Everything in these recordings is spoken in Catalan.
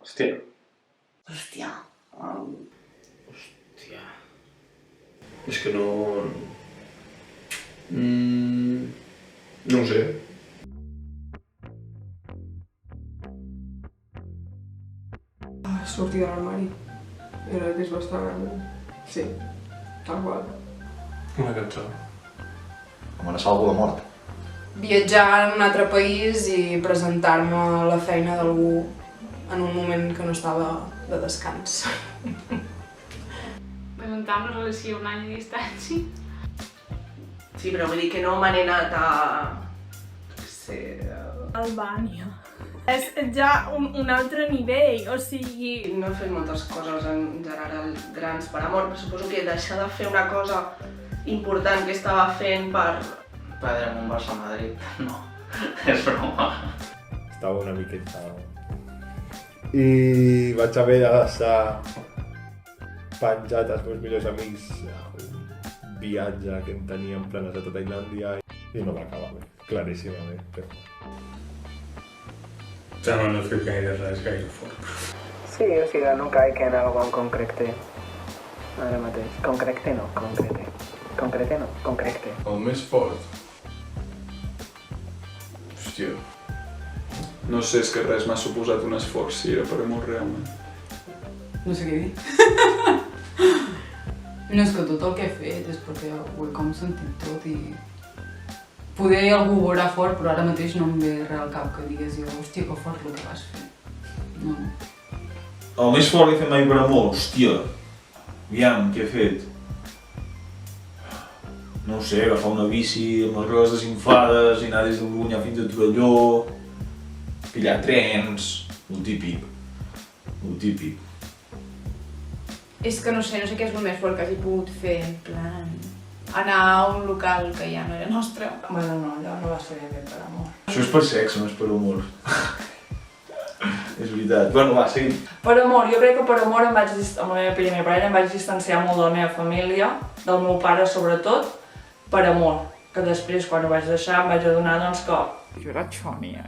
Hòstia. Hòstia. Hòstia. És que no... No ho sé. Sortir de l'armari. Era que és bastant... Sí, tal qual. Una cançó. Amenaçar algú de mort. Viatjar a un altre país i presentar-me a la feina d'algú en un moment que no estava de descans. Presentar una relació a un any de distància. Sí, però vull dir que no me n'he anat a... Albània. És ja un altre nivell, o sigui... No he fet moltes coses en general grans per amor, però suposo que deixar de fer una cosa important que estava fent per... Perdre'm un Barça a Madrid. No, és broma. Estava una miqueta... I vaig haver de deixar penjat els meus millors amics a un viatge que en teníem planejat a Tailàndia i no va acabar bé, claríssimament. Però... Ja no he fet gaire res, gaire fort. Sí, o sigui, no caic en algo en concrete. Ara mateix. Concrete no, concrete. Concrete no, concrete. El més fort? Hòstia. No sé, és que res m'ha suposat un esforç, si era per amor realment. No sé què dir. No, és que tot el que he fet és perquè ho he com sentit tot i... Poder algú ho veurà fort, però ara mateix no em ve res al cap que digués jo, hòstia, que fort el que vas fer. No. El més fort que he fet mai per amor? Hòstia. Aviam, què he fet? No ho sé, agafar una bici amb les rodes desinflades i anar des de Borgunyà fins a Torelló, pillar trens, lo típic. Lo típic. És que no sé què és el més fort que hagi pogut fer, en plan... anar a un local que ja no era nostre. Bueno, no, allò no va ser bé per amor. Això és per sexe, no és per humor. És veritat. Bueno, va, seguim. Per amor, jo crec que per amor amb la meva primera parella em vaig distanciar molt de la meva família, del meu pare sobretot, per amor. Que després, quan ho vaig deixar, em vaig adonar doncs que... Jo era xònia.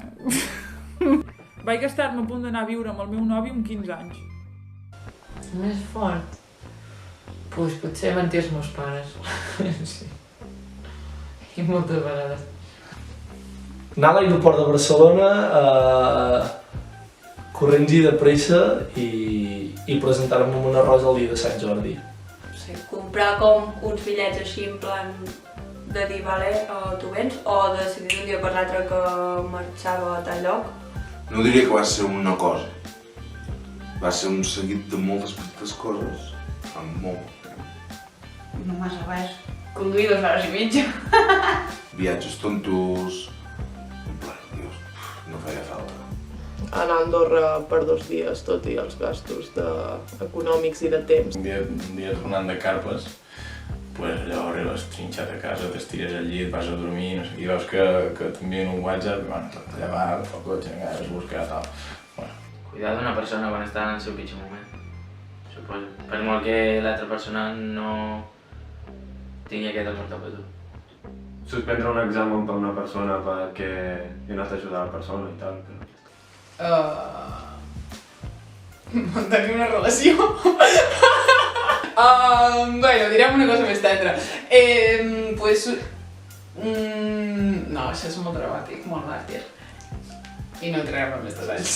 Vaig estar-me a punt d'anar a viure amb el meu nòvio amb 15 anys. Més fort? Pues potser mentir els meus pares. Sí. I moltes vegades. Anar a l'aeroport de Barcelona corrents-hi de pressa i presentar-me amb una rosa al dia de Sant Jordi. Sí, comprar com uns bitllets així en plan de dir, vale, tu vens, o decidir un dia per l'altre que marxava a tal lloc. No diria que va ser una cosa. Va ser un seguit de moltes petites coses, amb molt poc temps. No massa res. Conduir 2 hores i mitja. Viatges tontos... En plan, dius, no feia falta. Anar a Andorra per 2 dies, tot i els gastos econòmics i de temps. Un dia tornant de Carpes, pues allò arribes trinxat a casa, t'estires al llit, vas a dormir, no sé, i veus que t'envien un WhatsApp i bueno, tot allà va, agafa el cotxe, encara es busca, tal. Bueno. Cuidar d'una persona quan està en el seu pitjor moment, suposo. Per molt que l'altra persona no tingui aquest amor cap a tu. Suspendre un examen per una persona perquè he anat a ajudar la persona i tal, però... Mantenir una relació. Bueno, direm una cosa més tendra. Pues... No, això és molt dramàtic, molt màrtir. I no entrarem en més detalls.